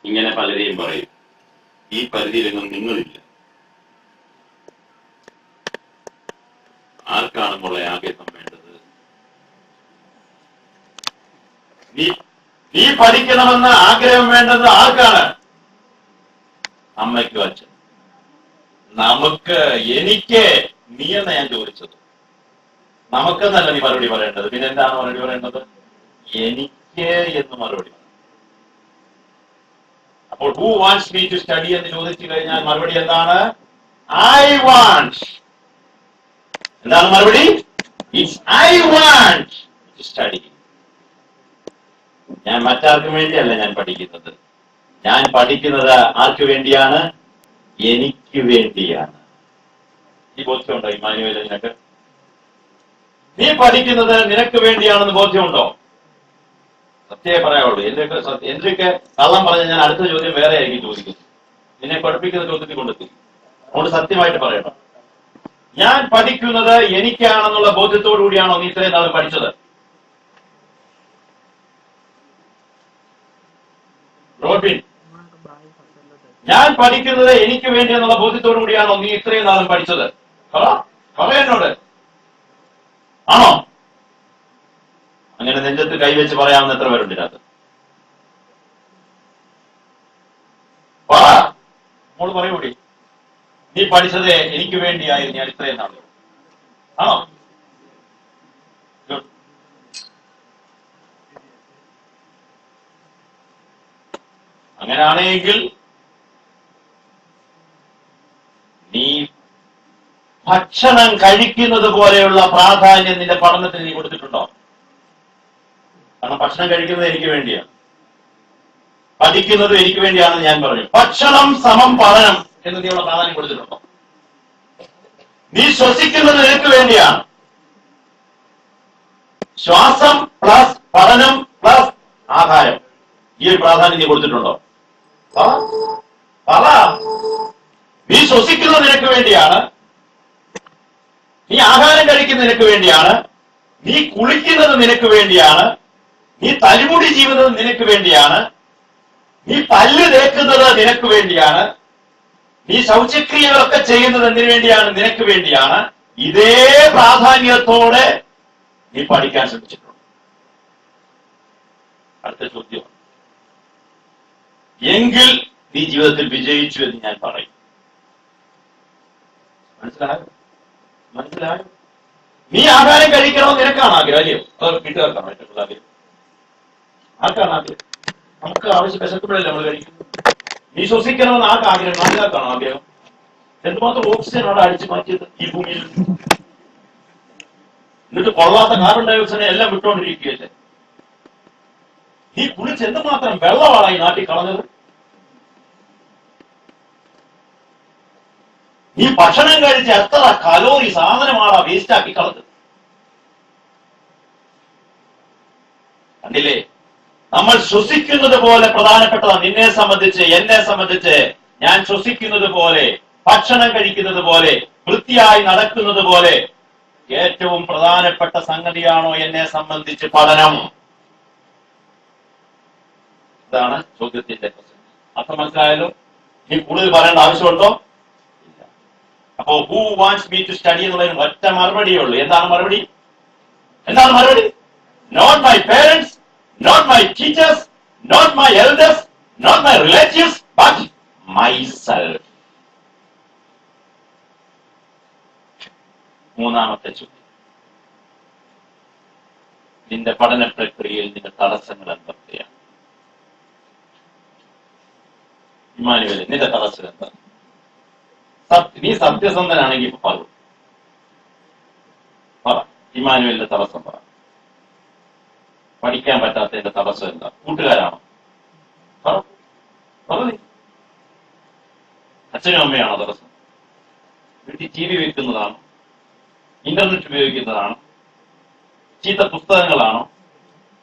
ഇങ്ങനെ പലരെയും പറയും, ഈ പരിധിയിലെങ്ങും നിങ്ങളില്ല. ആർക്കാണ് മോളെ ആഗ്രഹം വേണ്ടത്? നീ പഠിക്കണമെന്ന് ആഗ്രഹം വേണ്ടത് ആർക്കാണ്? അമ്മയ്ക്കും അച്ഛൻ. നമുക്ക്, എനിക്ക്, നീ എന്ന് ഞാൻ ചോദിച്ചത്. നമുക്കെന്നല്ല നീ മറുപടി പറയേണ്ടത്. പിന്നെ എന്താണ് മറുപടി പറയേണ്ടത്? എനിക്ക് എന്ന് മറുപടി. അപ്പോൾ who wants me to study എന്ന് ചോദിച്ചു കഴിഞ്ഞാൽ മറുപടി എന്താണ്? I want. എന്താണ് മറുപടി? It's I want to study. ഞാൻ മറ്റാർക്കും വേണ്ടിയല്ല ഞാൻ പഠിക്കുന്നത്. ഞാൻ പഠിക്കുന്നത് ആർക്ക് വേണ്ടിയാണ്? എനിക്ക് വേണ്ടിയാണ്. ഈ ബോധ്യമുണ്ടോ ഇമ്മാനുവേൽ? നിനക്ക് നീ പഠിക്കുന്നത് നിനക്ക് വേണ്ടിയാണെന്ന് ബോധ്യമുണ്ടോ? സത്യമേ പറയാവുള്ളൂ. എന്തൊക്കെ കള്ളം പറഞ്ഞ ഞാൻ അടുത്ത ചോദ്യം വേറെ ആയിരിക്കും ചോദിക്കുന്നത്. നിന്നെ പഠിപ്പിക്കുന്ന ചോദ്യത്തിൽ കൊണ്ടെത്തി. അതുകൊണ്ട് സത്യമായിട്ട് പറയണം, ഞാൻ പഠിക്കുന്നത് എനിക്കാണെന്നുള്ള ബോധ്യത്തോടു കൂടിയാണോ നീ ഇത്രയും നാളും പഠിച്ചത്? റോബിൻ, ഞാൻ പഠിക്കുന്നത് എനിക്ക് വേണ്ടി എന്നുള്ള ബോധ്യത്തോടു കൂടിയാണോ നീ ഇത്രയും നാളും പഠിച്ചത്? പറ എന്നോട്. ആണോ? അങ്ങനെ നെഞ്ചത്ത് കൈവച്ച് പറയാവുന്ന എത്ര പേരുണ്ട് ഇതിനകത്ത്? പറ, മോള് പറയൂടി. നീ പഠിച്ചത് എനിക്ക് വേണ്ടിയായിരുന്നു ഞാൻ ഇത്രയും നാൾ. ആണോ? അങ്ങനെയാണെങ്കിൽ നീ ഭക്ഷണം കഴിക്കുന്നത് പോലെയുള്ള പ്രാധാന്യം നിന്റെ പഠനത്തിന് നീ കൊടുത്തിട്ടുണ്ടോ? കാരണം ഭക്ഷണം കഴിക്കുന്നത് എനിക്ക് വേണ്ടിയാണ്, പഠിക്കുന്നത് എനിക്ക് വേണ്ടിയാണെന്ന് ഞാൻ പറഞ്ഞു. ഭക്ഷണം സമം പഠനം എന്ന് നീ ഉള്ള പ്രാധാന്യം കൊടുത്തിട്ടുണ്ടോ? നീ ശ്വസിക്കുന്നത് നിനക്ക് വേണ്ടിയാണ്. ശ്വാസം പ്ലസ് പഠനം പ്ലസ് ആഹാരം, ഈ ഒരു പ്രാധാന്യം നീ കൊടുത്തിട്ടുണ്ടോ? പറ. നീ ശ്വസിക്കുന്നത് നിനക്ക് വേണ്ടിയാണ്, നീ ആഹാരം കഴിക്കുന്നത് നിനക്ക് വേണ്ടിയാണ്, നീ കുളിക്കുന്നത് നിനക്ക് വേണ്ടിയാണ്, നീ തലമുടി ചെയ്യുന്നത് നിനക്ക് വേണ്ടിയാണ്, നീ പല്ല് തേക്കുന്നത് നിനക്ക് വേണ്ടിയാണ്, നീ ശൗചക്രിയകളൊക്കെ ചെയ്യുന്നത് എന്തിനു വേണ്ടിയാണ്? നിനക്ക് വേണ്ടിയാണ്. ഇതേ പ്രാധാന്യത്തോടെ നീ പഠിക്കാൻ ശ്രമിച്ചിട്ടുണ്ട്. അടുത്ത ചോദ്യം, എങ്കിൽ നീ ജീവിതത്തിൽ വിജയിച്ചു എന്ന് ഞാൻ പറയും. മനസ്സിലായോ? നീ ആഹാരം കഴിക്കണമെന്ന് നിനക്കാണ് ആഗ്രഹം, അല്ലയോ? അത് വീട്ടുകാർക്കാണോ ഏറ്റവും ആഗ്രഹം? ആർക്കാണ് ആഗ്രഹം? നമുക്ക് ആവശ്യം വിശക്കുമ്പോഴല്ലേ നമ്മൾ കഴിക്കുന്നത്. നീ ശ്വസിക്കണമെന്ന് ആർക്ക് ആഗ്രഹം? ആൾക്കാർക്കാണോ ആഗ്രഹം? എന്തുമാത്രം ഓക്സിജൻ അവിടെ അടിച്ചു മാറ്റിയത് ഈ ഭൂമിയിൽ. എന്നിട്ട് കൊള്ളാത്ത കാർബൺ ഡയോക്സൈഡ് എല്ലാം വിട്ടുകൊണ്ടിരിക്കുകയല്ലേ. നീ കുളിച്ച് എന്തുമാത്രം വെള്ളമാണ് ഈ നാട്ടിൽ കളഞ്ഞത്. നീ ഭക്ഷണം കഴിച്ച് എത്ര കലോറി സാധനമാണ് വേസ്റ്റ് ആക്കി കളഞ്ഞത്. കണ്ടില്ലേ? നമ്മൾ ശ്വസിക്കുന്നത് പോലെ പ്രധാനപ്പെട്ടതാണ്. നിന്നെ സംബന്ധിച്ച്, എന്നെ സംബന്ധിച്ച്, ഞാൻ ശ്വസിക്കുന്നത് പോലെ, ഭക്ഷണം കഴിക്കുന്നത് പോലെ, വൃത്തിയായി നടക്കുന്നത് പോലെ ഏറ്റവും പ്രധാനപ്പെട്ട സംഗതിയാണോ എന്നെ സംബന്ധിച്ച് പഠനം? ഇതാണ് ചോദ്യത്തിന്റെ പ്രശ്നം. അർത്ഥം മനസ്സിലായാലോ? ഇനി കൂടുതൽ പറയേണ്ട ആവശ്യമുണ്ടോ? ഇല്ല. അപ്പോ who wants me to study എന്നുള്ളതിന് ഒറ്റ മറുപടിയേ ഉള്ളൂ. എന്താണ് മറുപടി? എന്താണ് മറുപടി? Not my parents, not my teachers, not my elders, not my relatives, but myself. മൂന്നാമത്തെ ചോദ്യം, നിന്റെ പഠന പ്രക്രിയയിൽ നിന്റെ തടസ്സങ്ങൾ എന്തൊക്കെയാണ്? ഇമ്മാനുവേൽ, നിന്റെ തടസ്സം എന്താ? നീ സത്യസന്ധനാണെങ്കിൽ ഇപ്പൊ പറ. ഇമ്മാനുവേലിന്റെ തടസ്സം പറ. പഠിക്കാൻ പറ്റാത്തതിന്റെ തടസ്സം എന്താ? കൂട്ടുകാരാണോ? അച്ഛനും അമ്മയാണോ തടസ്സം? വീട്ടിൽ TV വെക്കുന്നതാണോ? ഇന്റർനെറ്റ് ഉപയോഗിക്കുന്നതാണോ? ചീത്ത പുസ്തകങ്ങളാണോ?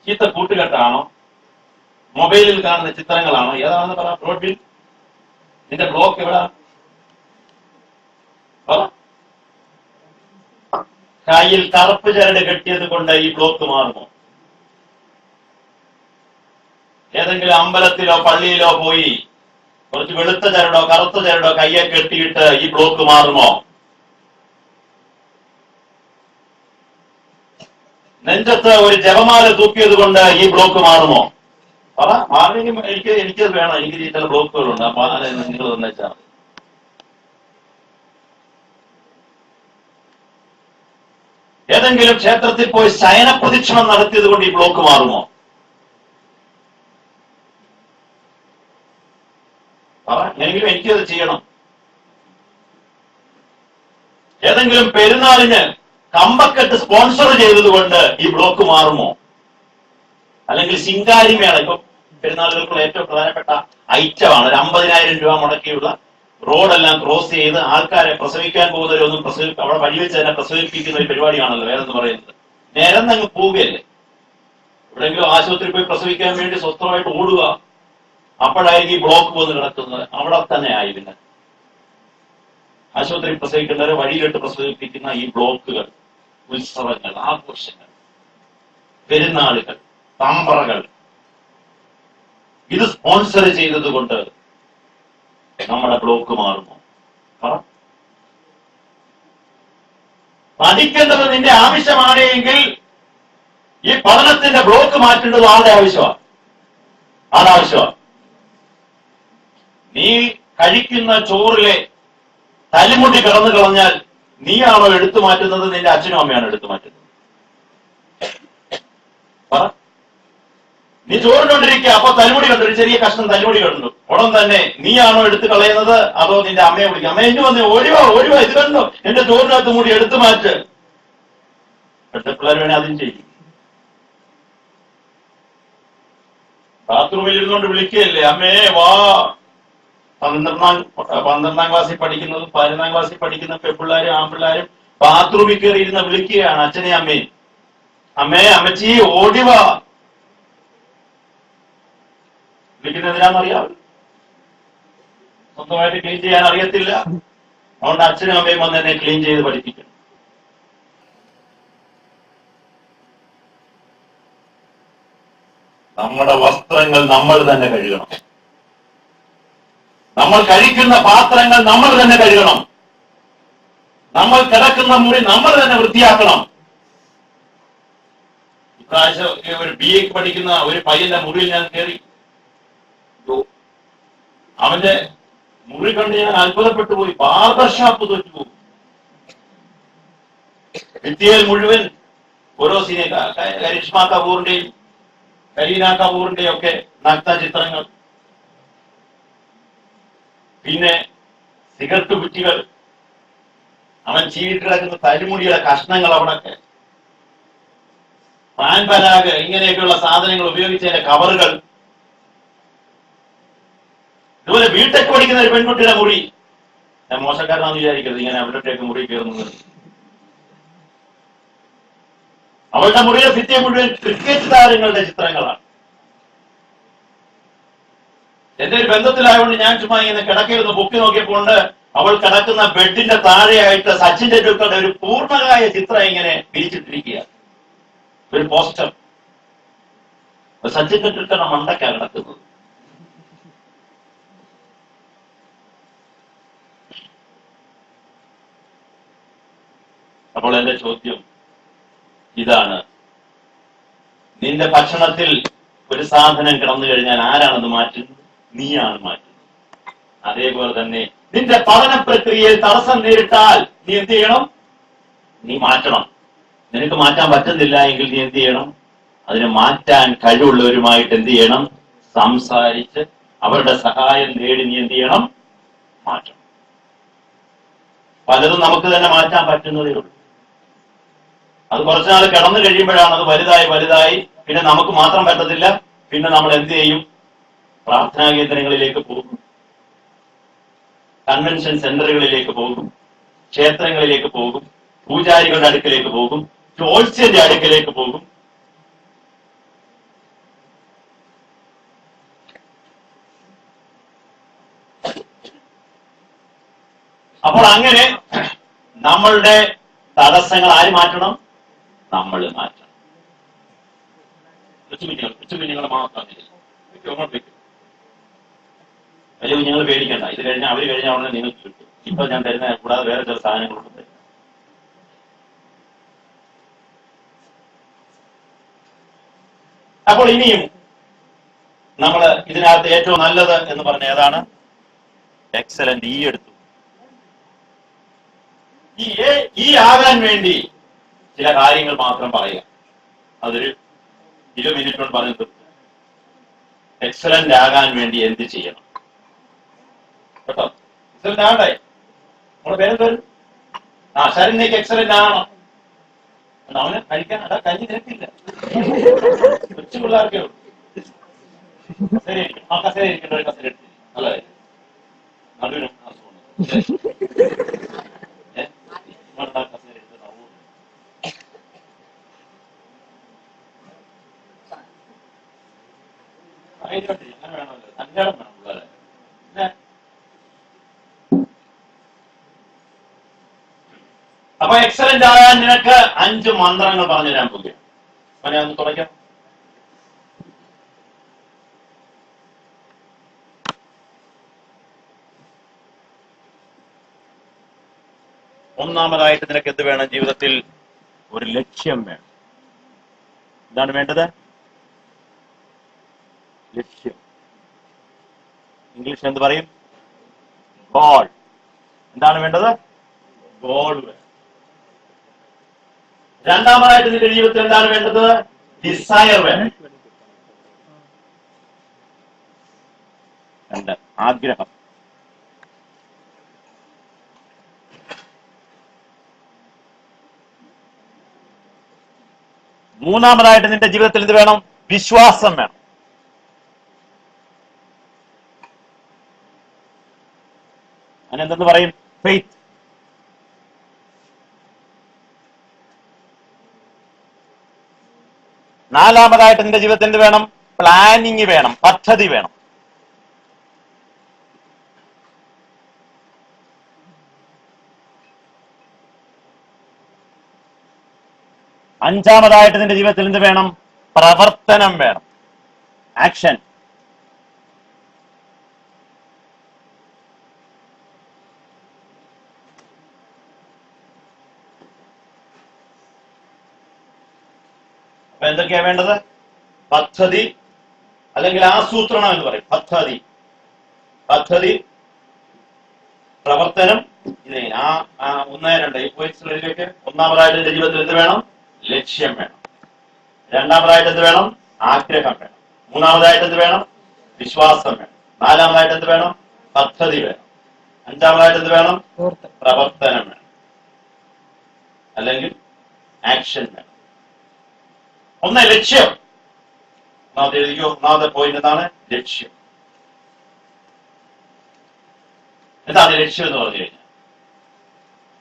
ചീത്ത കൂട്ടുകെട്ടാണോ? മൊബൈലിൽ കാണുന്ന ചിത്രങ്ങളാണോ? ഏതാണെന്ന് പറ. ബ്രോഡ്ബിൽ നിന്റെ ബ്ലോക്ക് എവിടാ? കയ്യിൽ കറുപ്പ് ചരട് കെട്ടിയത് കൊണ്ട് ഈ ബ്ലോക്ക് മാറുമോ? ഏതെങ്കിലും അമ്പലത്തിലോ പള്ളിയിലോ പോയി കുറച്ച് വെളുത്ത ചരടോ കറുത്ത ചരടോ കയ്യെ കെട്ടിയിട്ട് ഈ ബ്ലോക്ക് മാറുമോ? നെഞ്ചത്ത് ഒരു ജപമാല തൂക്കിയത് കൊണ്ട് ഈ ബ്ലോക്ക് മാറുമോ? പറ. മാറണമെങ്കിൽ എനിക്കത് വേണം. എനിക്ക് ചില ബ്ലോക്കുകളുണ്ട്. അപ്പൊ അത് നിങ്ങൾ തന്നെച്ചാൽ മതി. ഏതെങ്കിലും ക്ഷേത്രത്തിൽ പോയി ശയന പ്രദക്ഷിണം നടത്തിയത് കൊണ്ട് ഈ ബ്ലോക്ക് മാറുമോ? പറ. എങ്കിലും എനിക്കത് ചെയ്യണം. ഏതെങ്കിലും പെരുന്നാളിന് കമ്പക്കെട്ട് സ്പോൺസർ ചെയ്തതുകൊണ്ട് ഈ ബ്ലോക്ക് മാറുമോ? അല്ലെങ്കിൽ ശിങ്കാരിമേള, ഇപ്പൊ പെരുന്നാളുകൾക്കുള്ള ഏറ്റവും പ്രധാനപ്പെട്ട ഐറ്റമാണ്. ഒരു 50,000 രൂപ മുടക്കിയുള്ള റോഡെല്ലാം ക്രോസ് ചെയ്ത് ആൾക്കാരെ പ്രസവിക്കാൻ പോകുന്നവരൊന്നും അവിടെ വഴിവെച്ച് തന്നെ പ്രസവിപ്പിക്കുന്ന ഒരു പരിപാടിയാണല്ലോ വേറെന്ന് പറയുന്നത്. നിരന്നങ്ങ് പോവുകയല്ലേ. എവിടെയെങ്കിലും ആശുപത്രി പോയി പ്രസവിക്കാൻ വേണ്ടി സ്വസ്ഥമായിട്ട് ഓടുക, അപ്പോഴായിരിക്കും ഈ ബ്ലോക്ക് വന്ന് കിടക്കുന്നത്. അവിടെ തന്നെ ആയി. പിന്നെ ആശുപത്രി പ്രസവിക്കേണ്ടവരെ വഴിയിലിട്ട് പ്രസവിപ്പിക്കുന്ന ഈ ബ്ലോക്കുകൾ, ഉത്സവങ്ങൾ, ആഘോഷങ്ങൾ, പെരുന്നാളുകൾ, തമ്പറകൾ, ഇത് സ്പോൺസർ ചെയ്തത് കൊണ്ട് നമ്മുടെ ബ്ലോക്ക് മാറുമോ? പഠിക്കേണ്ടത് നിന്റെ ആവശ്യമാണ് എങ്കിൽ ഈ പഠനത്തിന്റെ ബ്ലോക്ക് മാറ്റേണ്ടത് ആളുടെ ആവശ്യമാണ്. അതാവശ്യമാണ്. നീ കഴിക്കുന്ന ചോറിലെ തലിമുടി കിടന്നു കളഞ്ഞാൽ നീയാണോ എടുത്തു മാറ്റുന്നത്? നിന്റെ അച്ഛനും അമ്മയാണ് എടുത്തു മാറ്റുന്നത്. നീ ചോറിനോണ്ടിരിക്കുക, അപ്പൊ തലിമുടി കണ്ടു, ഒരു ചെറിയ കഷ്ണം തലിമുടി കണ്ടു, ഉടൻ തന്നെ നീയാണോ എടുത്തു കളയുന്നത് അതോ നിന്റെ അമ്മയെ വിളിക്കുക? അമ്മ എന്നു വന്നേ, ഒഴിവാ ഇത് കണ്ടോ, എന്റെ ചോറിനകത്ത് മൂടി എടുത്തു മാറ്റ്. പക്ഷെ പിള്ളേർ വേണേ അതും ചെയ്യും. ബാത്റൂമിൽ ഇരുന്നുകൊണ്ട് വിളിക്കുകയല്ലേ, അമ്മേ വാ. 12ാം ക്ലാസ്സിൽ പഠിക്കുന്നതും 11ാം ക്ലാസ്സിൽ പഠിക്കുന്ന പെൺപിള്ളാരും ആൺപിള്ളാരും ബാത്റൂമിൽ കയറി ഇരുന്ന് വിളിക്കുകയാണ് അച്ഛനെ അമ്മയും. അമ്മേ, അമ്മച്ചി ഓടിവാ. വിളിക്കുന്ന എന്തിനാണെന്നറിയാം? സ്വന്തമായിട്ട് ക്ലീൻ ചെയ്യാൻ അറിയത്തില്ല. അതുകൊണ്ട് അച്ഛനും അമ്മയും വന്ന് എന്നെ ക്ലീൻ ചെയ്ത് പഠിപ്പിക്കണം. നമ്മുടെ വസ്ത്രങ്ങൾ നമ്മൾ തന്നെ കഴുകണം. നമ്മൾ കഴിക്കുന്ന പാത്രങ്ങൾ നമ്മൾ തന്നെ കഴുകണം. നമ്മൾ കിടക്കുന്ന മുറി നമ്മൾ തന്നെ വൃത്തിയാക്കണം. ഇപ്രാവശ്യം ഒരു BA പഠിക്കുന്ന ഒരു പയ്യന്റെ മുറിയിൽ ഞാൻ കയറി. അവന്റെ മുറി കണ്ട് ഞാൻ അത്ഭുതപ്പെട്ടു പോയി. ബാർബർ ഷാപ്പ് തോറ്റുപോകും. ഭിത്തിയിൽ മുഴുവൻ ഓരോ കരിഷ്മ കപൂറിന്റെയും കരീന കപൂറിന്റെയും ഒക്കെ നഗ്ന ചിത്രങ്ങൾ. പിന്നെ സിഗരറ്റ് കുറ്റികൾ, അവൻ ചീവിട്ട് കിടക്കുന്ന തരിമുടിയുടെ കഷ്ണങ്ങൾ, അവിടൊക്കെ പാൻ പരാഗ്, ഇങ്ങനെയൊക്കെയുള്ള സാധനങ്ങൾ ഉപയോഗിച്ചതിന്റെ കവറുകൾ. ഇതുപോലെ ബിടെക് പഠിക്കുന്ന ഒരു പെൺകുട്ടിയുടെ മുറി. ഞാൻ മോശക്കാരനാന്ന് വിചാരിക്കരുത് ഇങ്ങനെ അവരുടെയൊക്കെ മുറി കയറുന്നത്. അവളുടെ മുറിയെ ഭിത്തിയെ മുഴുവൻ ക്രിക്കറ്റ് താരങ്ങളുടെ ചിത്രങ്ങളാണ്. എന്റെ ഒരു ബന്ധത്തിലായതുകൊണ്ട് ഞാൻ ചുമ്മാ ഇങ്ങനെ കിടക്കയിരുന്ന് പൊക്കി നോക്കിയപ്പോണ്ട് അവൾ കിടക്കുന്ന ബെഡിന്റെ താഴെയായിട്ട് സച്ചിൻ ടെണ്ടുൽക്കറുടെ ഒരു പൂർണ്ണകായ ചിത്രം ഇങ്ങനെ പിരിച്ചിട്ടിരിക്കുക. ഒരു പോസ്റ്റർ. സച്ചിൻ ടെണ്ടുൽക്കറുടെ മണ്ടക്കാണ് കിടക്കുന്നത്. അപ്പോൾ എന്റെ ചോദ്യം ഇതാണ്. നിന്റെ ഭക്ഷണത്തിൽ ഒരു സാധനം കിടന്നു കഴിഞ്ഞാൽ ആരാണത് മാറ്റുന്നത്? നീയാണ് മാറ്റുന്നത്. അതേപോലെ തന്നെ നിന്റെ പഠന പ്രക്രിയയിൽ തടസ്സം നേരിട്ടാൽ നീ എന്ത് ചെയ്യണം? നീ മാറ്റണം. നിനക്ക് മാറ്റാൻ പറ്റുന്നില്ല എങ്കിൽ നീ എന്ത് ചെയ്യണം? അതിനെ മാറ്റാൻ കഴിവുള്ളവരുമായിട്ട് എന്ത് ചെയ്യണം? സംസാരിച്ച് അവരുടെ സഹായം നേടി നീ എന്ത് ചെയ്യണം? മാറ്റണം. പലതും നമുക്ക് തന്നെ മാറ്റാൻ പറ്റുന്നതേ ഉള്ളൂ. അത് കുറച്ചുനാൾ കിടന്നു കഴിയുമ്പോഴാണ് അത് വലുതായി പിന്നെ നമുക്ക് മാത്രം പറ്റത്തില്ല. പിന്നെ നമ്മൾ എന്ത് ചെയ്യും? പ്രാർത്ഥനാ കേന്ദ്രങ്ങളിലേക്ക് പോകും, കൺവെൻഷൻ സെന്ററുകളിലേക്ക് പോകും, ക്ഷേത്രങ്ങളിലേക്ക് പോകും, പൂജാരികളുടെ അടുക്കിലേക്ക് പോകും, ജോത്സ്യന്റെ അടുക്കിലേക്ക് പോകും. അപ്പോൾ അങ്ങനെ നമ്മളുടെ തടസ്സങ്ങൾ ആര് മാറ്റണം? നമ്മൾ മാറ്റണം. കൊച്ചുകുഞ്ഞുങ്ങൾ മാത്രം അങ്ങോട്ട് വെക്കും. വലിയ കുഞ്ഞുങ്ങൾ പേടിക്കണ്ട, ഇത് കഴിഞ്ഞാൽ അവർ കഴിഞ്ഞാൽ ഉടനെ നിങ്ങൾക്ക് കിട്ടും. ഇപ്പൊ ഞാൻ തരുന്ന കൂടാതെ വേറെ ചില സാധനങ്ങളുണ്ട്. അപ്പോൾ ഇനിയും നമ്മൾ ഇതിനകത്ത് ഏറ്റവും നല്ലത് എന്ന് പറഞ്ഞ ഏതാണ്? എക്സലന്റ്. ഈ എടുത്തു. ഈ ആകാൻ വേണ്ടി ചില കാര്യങ്ങൾ മാത്രം പറയുക. അതൊരു 20 മിനിറ്റ് കൊണ്ട് പറഞ്ഞു തീർക്കും. എക്സലന്റ് ആകാൻ വേണ്ടി എന്ത് ചെയ്യണം കേട്ടോ? എക്സലന്റ് ആകണ്ടേ? നമ്മുടെ പേരെന്തോരും ശരണ്യക്ക് എക്സലന്റ് ആകണം. അവന് കഴിക്കാൻ അതാ കഞ്ഞി നിരക്കില്ല. കൊച്ചു പിള്ളേർക്കേ ഉള്ളൂ. കസേര ഇരിക്കും. ആ കസേര ഇരിക്കേണ്ട ഒരു കസേര എടുത്തിരിക്കും. നല്ലതായി. നടുവിനും കസേര എടുത്ത് അങ്ങനെ വേണമല്ലോ. സഞ്ചാരം വേണം പിള്ളേരെ. അപ്പൊ എക്സലന്റ് ആകാൻ നിനക്ക് 5 മന്ത്രങ്ങൾ പറഞ്ഞു തരാൻ പോകുകയാണ്. അവനെ ഒന്ന് തുടയ്ക്കാം. ഒന്നാമതായിട്ട് നിനക്ക് എന്ത് വേണം? ജീവിതത്തിൽ ഒരു ലക്ഷ്യം വേണം. എന്താണ് വേണ്ടത്? ലക്ഷ്യം. ഇംഗ്ലീഷിൽ എന്ത് പറയും? ഗോൾ. എന്താണ് വേണ്ടത്? ഗോൾ വേണം. രണ്ടാമതായിട്ട് നിന്റെ ജീവിതത്തിൽ എന്താണ് വേണ്ടത്? ഡിസയർ വേണം. ആഗ്രഹം. മൂന്നാമതായിട്ട് നിന്റെ ജീവിതത്തിൽ എന്ത് വേണം? വിശ്വാസം വേണം. അതിനെന്തെന്ന് പറയും? ഫെയ്ത്ത്. നാലാമതായിട്ട് നിന്റെ ജീവിതത്തിൽ എന്ത് വേണം? പ്ലാനിങ് വേണം, പദ്ധതി വേണം. അഞ്ചാമതായിട്ട് നിന്റെ ജീവിതത്തിൽ എന്ത് വേണം? പ്രവർത്തനം വേണം, ആക്ഷൻ. അപ്പൊ എന്തൊക്കെയാ വേണ്ടത്? പദ്ധതി, അല്ലെങ്കിൽ ആസൂത്രണം എന്ന് പറയും. പദ്ധതി, പ്രവർത്തനം. ഇത് 1, 2 ഈ പോയിന്റ്സിലേക്ക്. ഒന്നാമതായിട്ട് എന്റെ ജീവിതത്തിൽ എന്ത് വേണം? ലക്ഷ്യം വേണം. രണ്ടാമതായിട്ട് എന്ത് വേണം? ആഗ്രഹം വേണം. മൂന്നാമതായിട്ട് എന്ത് വേണം? വിശ്വാസം വേണം. നാലാമതായിട്ട് എന്ത് വേണം? പദ്ധതി വേണം. അഞ്ചാമതായിട്ട് എന്ത് വേണം? പ്രവർത്തനം വേണം, അല്ലെങ്കിൽ ആക്ഷൻ വേണം. ഒന്ന് ലക്ഷ്യം. ഒന്നാമത്തെ എഴുതിക്കോ. ഒന്നാമത്തെ പോയിന്റ് എന്താണ്? ലക്ഷ്യം. എന്താണ് ലക്ഷ്യം എന്ന് പറഞ്ഞു കഴിഞ്ഞാൽ?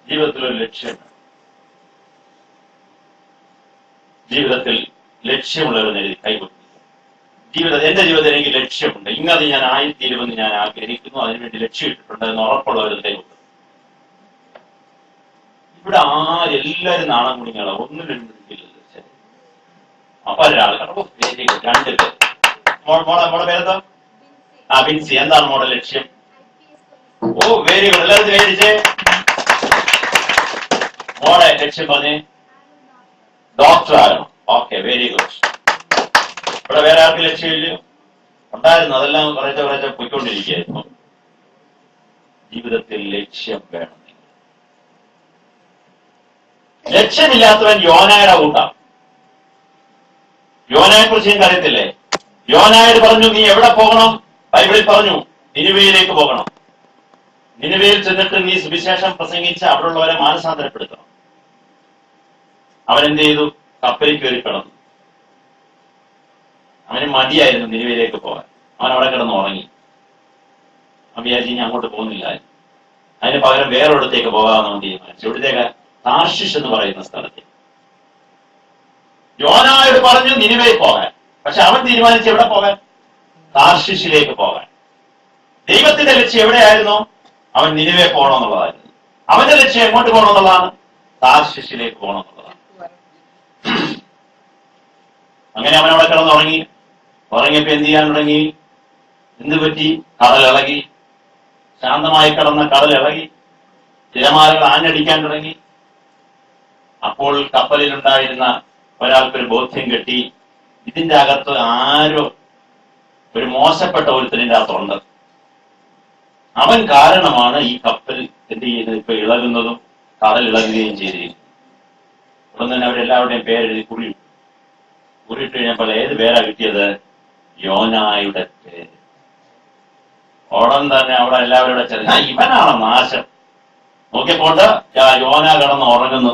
ജീവിതത്തിൽ ഒരു ലക്ഷ്യം വേണം. ജീവിതത്തിൽ ലക്ഷ്യമുള്ളവരെന്ന് എഴുതി കൈകൊടുക്കും. എന്റെ ജീവിതത്തിൽ എനിക്ക് ലക്ഷ്യമുണ്ട്, ഇന്നത് ഞാൻ ആയിത്തീരുമെന്ന് ഞാൻ ആഗ്രഹിക്കുന്നു, അതിനുവേണ്ടി ലക്ഷ്യം ഇട്ടിട്ടുണ്ട് എന്ന് ഉറപ്പുള്ളവരും കൈകൊടുക്കും. ഇവിടെ എല്ലാവരും നാണം കുണിങ്ങളാണ്. ഒന്നും രണ്ടും ശരി. അപ്പൊ ഒരാൾ കണ്ടോ? 2 പേര്. മോടെ പേരെന്താ? ബിൻസി. എന്താണ് മോടെ ലക്ഷ്യം? ഓ വെരി ഗുഡ്. എല്ലാവരും കൈയടിച്ചേ. മോടെ ലക്ഷ്യം പറഞ്ഞേ. ഡോക്ടർ ആകണം. Okay, very good. ഇവിടെ വേറെ ആർക്കും ലക്ഷ്യമില്ലയോ? ഉണ്ടായിരുന്നു, അതെല്ലാം കുറേശ്ശെ പോയിക്കൊണ്ടിരിക്കുകയായിരുന്നു. ജീവിതത്തിൽ ലക്ഷ്യം വേണം. ലക്ഷ്യമില്ലാത്തവൻ യോനായുടെ കൂട്ടാം. യോനായെ കുറിച്ച് നിങ്ങൾക്ക് അറിയത്തില്ലേ? യോനായോട് പറഞ്ഞു, നീ എവിടെ പോകണം? ബൈബിളിൽ പറഞ്ഞു, നിനിവേയിലേക്ക് പോകണം. നിനിവേയിൽ ചെന്നിട്ട് നീ സുവിശേഷം പ്രസംഗിച്ച് അവിടെയുള്ളവരെ മാനസാന്തരപ്പെടുത്തണം. അവൻ എന്ത് ചെയ്തു? കപ്പലിൽ കയറി കിടന്നു. അവന് മടിയായിരുന്നു നിനിവേയിലേക്ക് പോകാൻ. അവൻ അവിടെ കിടന്ന് ഉറങ്ങി. അവൻ വിചാരിച്ചു ഇനി അങ്ങോട്ട് പോകുന്നില്ല. അതിന് പകരം വേറൊരിടത്തേക്ക് പോകാമെന്ന് തീരുമാനിച്ചു. ഇവിടത്തേക്ക് താർഷിഷ് എന്ന് പറയുന്ന സ്ഥലത്തേക്ക്. യോനായോട് പറഞ്ഞു നിനിവേയിൽ പോകാൻ. പക്ഷെ അവൻ തീരുമാനിച്ചു എവിടെ പോകാൻ? താർഷിഷിലേക്ക് പോകാൻ. ദൈവത്തിന്റെ ലക്ഷ്യം എവിടെയായിരുന്നു? അവൻ നിനിവേ പോകണമെന്നുള്ളതായിരുന്നു. അവന്റെ ലക്ഷ്യം എങ്ങോട്ട് പോകണമെന്നുള്ളതാണ്? താർഷിഷിലേക്ക് പോകണമെന്നുള്ളതാണ്. അങ്ങനെ അവൻ അവിടെ കിടന്നുറങ്ങി. ഉറങ്ങിയപ്പോ എന്ത് ചെയ്യാൻ തുടങ്ങി? എന്ത് പറ്റി? കടലിളകി. ശാന്തമായി കിടന്ന കടലിളകി, തിരമാലകൾ ആഞ്ഞടിക്കാൻ തുടങ്ങി. അപ്പോൾ കപ്പലിലുണ്ടായിരുന്ന ഒരാൾക്കൊരു ബോധ്യം കെട്ടി, ഇതിന്റെ അകത്ത് ആരോ ഒരു മോശപ്പെട്ട ഒരുത്തനിന്റെ അകത്തുണ്ട്. അവൻ കാരണമാണ് ഈ കപ്പൽ എന്ത് ചെയ്യുന്നത്, ഇപ്പൊ ഇളകുന്നതും കടൽ ഇളകുകയും ചെയ്തിരിക്കുന്നു. ഉടൻ തന്നെ അവരെല്ലാവരുടെയും പേരെഴുതി കുറിയിട്ട് കഴിഞ്ഞപ്പോൾ ഏത് പേരാ കിട്ടിയത്? യോനായുടെ പേര്. ഉടൻ തന്നെ അവിടെ എല്ലാവരും കൂടെ ചെറിയ ഇവനാണ് നാശം. നോക്കിയപ്പോട്ട് യോന കിടന്ന് ഉറങ്ങുന്നു.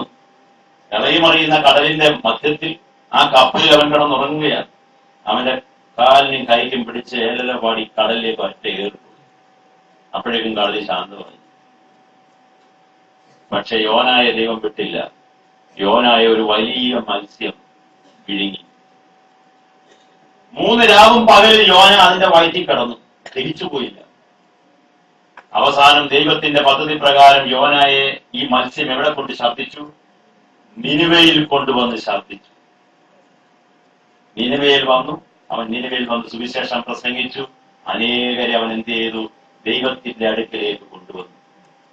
ഇളകിമറിയുന്ന കടലിന്റെ മധ്യത്തിൽ ആ കപ്പലിൽ അവൻ കിടന്നുറങ്ങുകയാണ്. അവന്റെ കാലിനും കൈക്കും പിടിച്ച് ഏലല പാടി കടലിലേക്ക് ഒറ്റ ഏറിപ്പോയി. അപ്പോഴേക്കും കടലിൽ ശാന്തമായി. പക്ഷെ യോനായ ദൈവം വിട്ടില്ല. യോനായ ഒരു വലിയ മത്സ്യം വിഴുങ്ങി. 3 രാവും പകലിൽ യോന അതിന്റെ വയറ്റിൽ കിടന്നു, തിരിച്ചുപോയില്ല. അവസാനം ദൈവത്തിന്റെ പദ്ധതി പ്രകാരം യോനായെ ഈ മത്സ്യം എവിടെ കൊണ്ട് ശബ്ദിച്ചു? നിനിവയിൽ കൊണ്ടുവന്ന് ശബ്ദിച്ചു. നിനിവയിൽ വന്നു. അവൻ നിനിവയിൽ വന്ന് സുവിശേഷം പ്രസംഗിച്ചു. അനേകരെ അവൻ എന്ത് ചെയ്തു? ദൈവത്തിന്റെ അടുക്കലേക്ക് കൊണ്ടുവന്നു.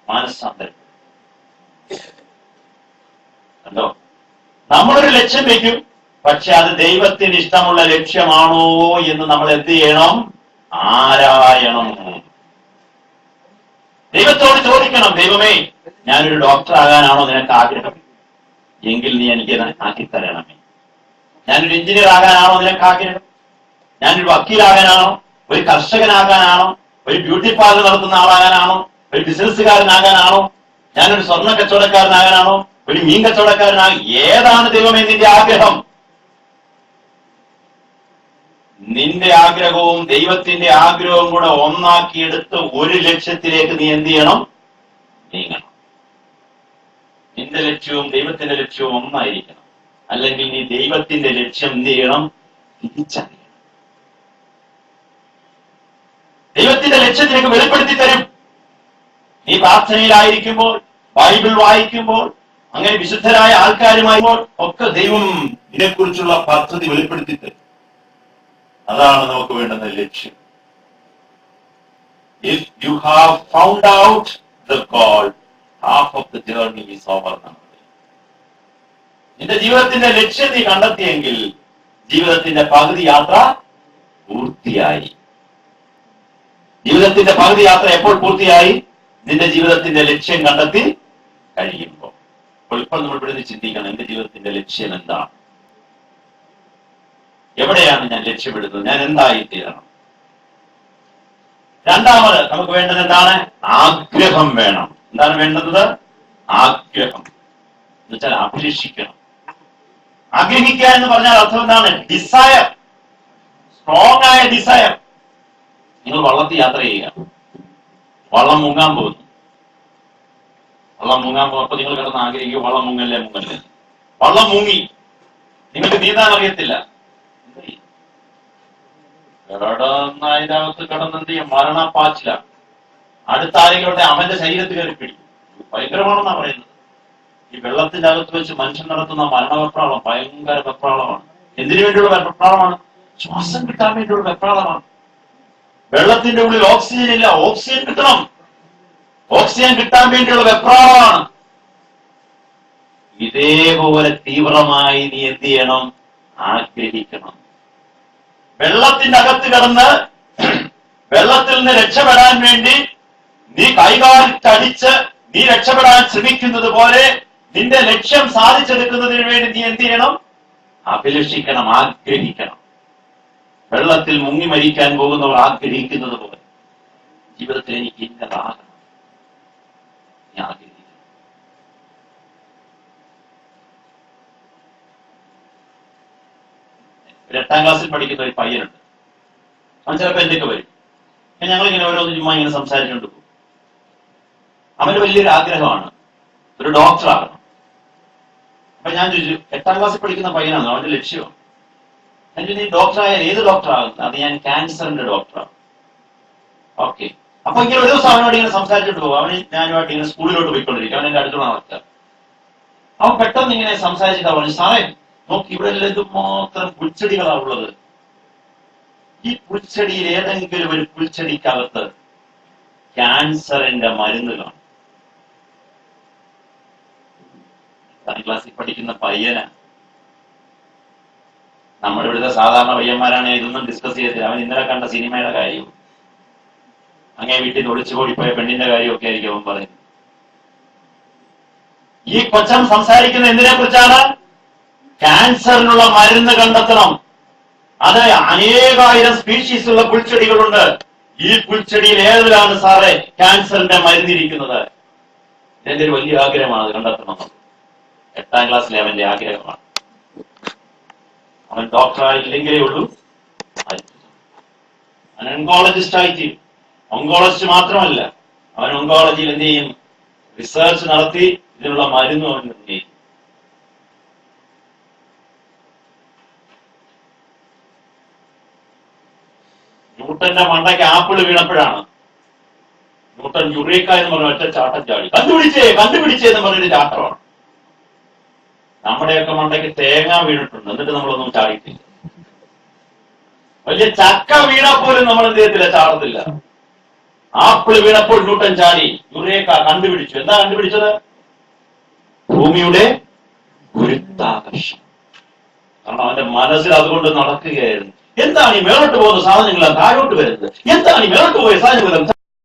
മാനസാന്തരം. കണ്ടോ? നമ്മളൊരു ലക്ഷ്യം വയ്ക്കും, പക്ഷെ അത് ദൈവത്തിന് ഇഷ്ടമുള്ള ലക്ഷ്യമാണോ എന്ന് നമ്മൾ എന്ത് ചെയ്യണം? ആരായണം. ദൈവത്തോട് ചോദിക്കണം, ദൈവമേ, ഞാനൊരു ഡോക്ടർ ആകാനാണോ നിനക്ക് ആഗ്രഹം? എങ്കിൽ നീ എനിക്ക് ആക്കിത്തരണമേ. ഞാനൊരു എഞ്ചിനീയർ ആകാനാണോ നിനക്ക് ആഗ്രഹം? ഞാനൊരു വക്കീലാകാനാണോ? ഒരു കർഷകനാകാനാണോ? ഒരു ബ്യൂട്ടി പാർലർ നടത്തുന്ന ആളാകാനാണോ? ഒരു ബിസിനസ്സുകാരനാകാനാണോ? ഞാനൊരു സ്വർണ്ണ കച്ചവടക്കാരനാകാനാണോ? ഒരു മീൻ കച്ചവടക്കാരനാകാൻ? ഏതാണ് ദൈവമേ നിന്റെ ആഗ്രഹം? നിന്റെ ആഗ്രഹവും ദൈവത്തിന്റെ ആഗ്രഹവും കൂടെ ഒന്നാക്കിയെടുത്ത് ഒരു ലക്ഷ്യത്തിലേക്ക് നീ എന്ത് ചെയ്യണം? നീങ്ങണം. നിന്റെ ലക്ഷ്യവും ദൈവത്തിന്റെ ലക്ഷ്യവും ഒന്നായിരിക്കണം. അല്ലെങ്കിൽ നീ ദൈവത്തിന്റെ ലക്ഷ്യം എന്ത് ചെയ്യണം? തിരിച്ചറിയണം. ദൈവത്തിന്റെ ലക്ഷ്യം നിനക്ക് വെളിപ്പെടുത്തി തരും. നീ പ്രാർത്ഥനയിലായിരിക്കുമ്പോൾ, ബൈബിൾ വായിക്കുമ്പോൾ, അങ്ങനെ വിശുദ്ധരായ ആൾക്കാരുമായുമ്പോൾ ഒക്കെ ദൈവം ഇതിനെക്കുറിച്ചുള്ള പദ്ധതി വെളിപ്പെടുത്തി തരും. അതാണ് നമുക്ക് വേണ്ടുന്ന ലക്ഷ്യം. If you have found out the goal, half of the journey is over. നിന്റെ ജീവിതത്തിന്റെ ലക്ഷ്യം നീ കണ്ടെത്തിയെങ്കിൽ ജീവിതത്തിന്റെ പകുതി യാത്ര പൂർത്തിയായി. ജീവിതത്തിന്റെ പകുതി യാത്ര എപ്പോൾ പൂർത്തിയായി? നിന്റെ ജീവിതത്തിന്റെ ലക്ഷ്യം കണ്ടെത്തി കഴിയുമ്പോൾ. അപ്പോൾ ഇപ്പോൾ നമ്മൾ ഇവിടെ ചിന്തിക്കണം, എന്റെ ജീവിതത്തിന്റെ ലക്ഷ്യം എന്താണ്? എവിടെയാണ് ഞാൻ ലക്ഷ്യമിടുന്നത്? ഞാൻ എന്തായി തീരണം? രണ്ടാമത് നമുക്ക് വേണ്ടത് എന്താണ്? ആഗ്രഹം വേണം. എന്താണ് വേണ്ടത്? ആഗ്രഹം എന്ന് വെച്ചാൽ അഭിലഷിക്കണം. ആഗ്രഹിക്കുക എന്ന് പറഞ്ഞാൽ അർത്ഥം എന്താണ്? ഡിസയർ, സ്ട്രോങ് ആയ ഡിസയർ. നിങ്ങൾ വള്ളത്തിൽ യാത്ര ചെയ്യുക, വള്ളം മുങ്ങാൻ പോകുന്നു. അപ്പൊ നിങ്ങൾ കിടന്ന് ആഗ്രഹിക്കുക, വള്ളം മുങ്ങല്ലേ. വള്ളം മുങ്ങി, നിങ്ങൾക്ക് നീന്താൻ അറിയത്തില്ല. അതിനകത്ത് കിടന്ന് എന്ത് ചെയ്യും? മരണപ്പാച്ചില. അടുത്ത ആരെങ്കിലും അവന്റെ ശരീരത്തിൽ കയറി പിടിക്കും. ഭയങ്കരമാണെന്നാ പറയുന്നത്. ഈ വെള്ളത്തിന്റെ അകത്ത് വെച്ച് മനുഷ്യൻ നടത്തുന്ന മരണവെപ്രാളം ഭയങ്കര വെപ്രാളമാണ്. എന്തിനു വേണ്ടിയുള്ള വെപ്രാളമാണ്? ശ്വാസം കിട്ടാൻ വേണ്ടിയുള്ള വെപ്രാളമാണ്. വെള്ളത്തിന്റെ ഉള്ളിൽ ഓക്സിജൻ ഇല്ല, ഓക്സിജൻ കിട്ടണം. ഓക്സിജൻ കിട്ടാൻ വേണ്ടിയുള്ള വെപ്രാളമാണ്. ഇതേപോലെ തീവ്രമായി നീ എന്ത് ചെയ്യണം? ആഗ്രഹിക്കണം. വെള്ളത്തിന്റെ അകത്ത് കിടന്ന് വെള്ളത്തിൽ നിന്ന് രക്ഷപ്പെടാൻ വേണ്ടി നീ കൈകാലിട്ടടിച്ച് നീ രക്ഷപ്പെടാൻ ശ്രമിക്കുന്നത് പോലെ നിന്റെ ലക്ഷ്യം സാധിച്ചെടുക്കുന്നതിന് വേണ്ടി നീ എന്ത് ചെയ്യണം? അഭിലഷിക്കണം, ആഗ്രഹിക്കണം. വെള്ളത്തിൽ മുങ്ങി മരിക്കാൻ പോകുന്നവർ ആഗ്രഹിക്കുന്നത് പോലെ ജീവിതത്തിൽ എനിക്ക് ഇന്നതാകണം, നീ ആഗ്രഹിക്കണം. ഒരു 8ാം ക്ലാസ്സിൽ പഠിക്കുന്ന ഒരു പയ്യനുണ്ട്. അവൻ ചിലപ്പോൾ എന്തൊക്കെ വരും. ഞങ്ങളിങ്ങനെ ഓരോന്ന് ചുമ്മാ ഇങ്ങനെ സംസാരിച്ചുകൊണ്ട് പോകും. അവന് വലിയൊരു ആഗ്രഹമാണ് ഒരു ഡോക്ടറാകണം. അപ്പൊ ഞാൻ ചോദിച്ചു, 8ാം ക്ലാസ്സിൽ പഠിക്കുന്ന പയ്യനാണ്, അവന്റെ ലക്ഷ്യമാണ്. ഞാൻ ചോദിച്ചു, നീ ഡോക്ടറായാൽ ഏത് ഡോക്ടറാകുന്നത്? അത് ഞാൻ ക്യാൻസറിന്റെ ഡോക്ടറാണ്. ഓക്കെ. അപ്പൊ ഇങ്ങനെ ഒരു ദിവസം അവനോട് ഇങ്ങനെ സംസാരിച്ചിട്ട് പോകും. ഞാനുമായിട്ട് ഇങ്ങനെ സ്കൂളിലോട്ട് പോയിക്കൊണ്ടിരിക്കും. അവൻ എന്റെ അടുത്തുള്ള നടക്കുക. അവൻ പെട്ടെന്ന് ഇങ്ങനെ സംസാരിച്ചിട്ടാ പറഞ്ഞു, സാറേ നോക്കി ഇവിടെ എല്ലാം എന്തുമാത്രം പുൽച്ചെടികളാ ഉള്ളത്. ഈ പുൽച്ചെടിയിൽ ഏതെങ്കിലും ഒരു പുൽച്ചെടിക്കകത്ത് ക്യാൻസറിന്റെ മരുന്ന് കാണും. 10ാം ക്ലാസ്സിൽ പഠിക്കുന്ന പയ്യന. നമ്മുടെ ഇവിടുത്തെ സാധാരണ പയ്യന്മാരാണ് ഇതൊന്നും ഡിസ്കസ് ചെയ്തില്ല. അവൻ ഇന്നലെ കണ്ട സിനിമയുടെ കാര്യവും അങ്ങേ വീട്ടിൽ നിന്ന് ഒളിച്ചുപോയിപ്പോയ പെണ്ണിന്റെ കാര്യമൊക്കെ ആയിരിക്കും അവൻ പറയുന്നത്. ഈ കൊച്ചൻ സംസാരിക്കുന്ന എന്തിനെ കുറിച്ചാണ്? ക്യാൻസറിനുള്ള മരുന്ന് കണ്ടെത്തണം. അത് അനേകായിരം സ്പീഷീസ് ഉള്ള പുൽച്ചെടികളുണ്ട്. ഈ പുൽച്ചെടിയിൽ ഏതിലാണ് സാറേ ക്യാൻസറിന്റെ മരുന്നിരിക്കുന്നത്? എന്റെ ഒരു വലിയ ആഗ്രഹമാണ് അത് കണ്ടെത്തണം. 8ാം ക്ലാസ്സിലെ അവന്റെ ആഗ്രഹമാണ്. അവൻ ഡോക്ടറായില്ലെങ്കിലേ ഉള്ളൂ അവൻ ഓങ്കോളജിസ്റ്റ് ആയിട്ട്. ഓങ്കോളജിസ്റ്റ് മാത്രമല്ല, അവൻ ഓങ്കോളജിയിൽ എന്ത് ചെയ്യും? റിസർച്ച് നടത്തി ഇതിനുള്ള മരുന്ന് അവൻ നിർണ്ണയിക്കും. ന്യൂട്ടന്റെ മണ്ടയ്ക്ക് ആപ്പിൾ വീണപ്പോഴാണ് ന്യൂട്ടൻ യുറേക്ക എന്ന് പറഞ്ഞ ഒറ്റ ചാട്ടം ചാടി. കണ്ടുപിടിച്ചേ എന്ന് പറഞ്ഞൊരു ചാട്ടമാണ്. നമ്മുടെയൊക്കെ മണ്ടയ്ക്ക് തേങ്ങ വീണിട്ടുണ്ട്, എന്നിട്ട് നമ്മളൊന്നും ചാടിയിട്ടില്ല. വലിയ ചക്ക വീണപ്പോലും നമ്മൾ എന്ത് ചെയ്യത്തില്ല, ചാടത്തില്ല. ആപ്പിൾ വീണപ്പോൾ ന്യൂട്ടൻ ചാടി, യുറേക്ക കണ്ടുപിടിച്ചു. എന്താ കണ്ടുപിടിച്ചത്? ഭൂമിയുടെ ഗുരുത്വാകർഷണം. കാരണം അവന്റെ മനസ്സിൽ അതുകൊണ്ട് നടക്കുകയായിരുന്നു. എന്താണ് ഈ മേലോട്ട് പോകുന്ന സാധനങ്ങളെല്ലാം താഴോട്ട് വരുന്നത്? എന്താണ് ഈ മേലോട്ട് പോയ സാധനങ്ങളെല്ലാം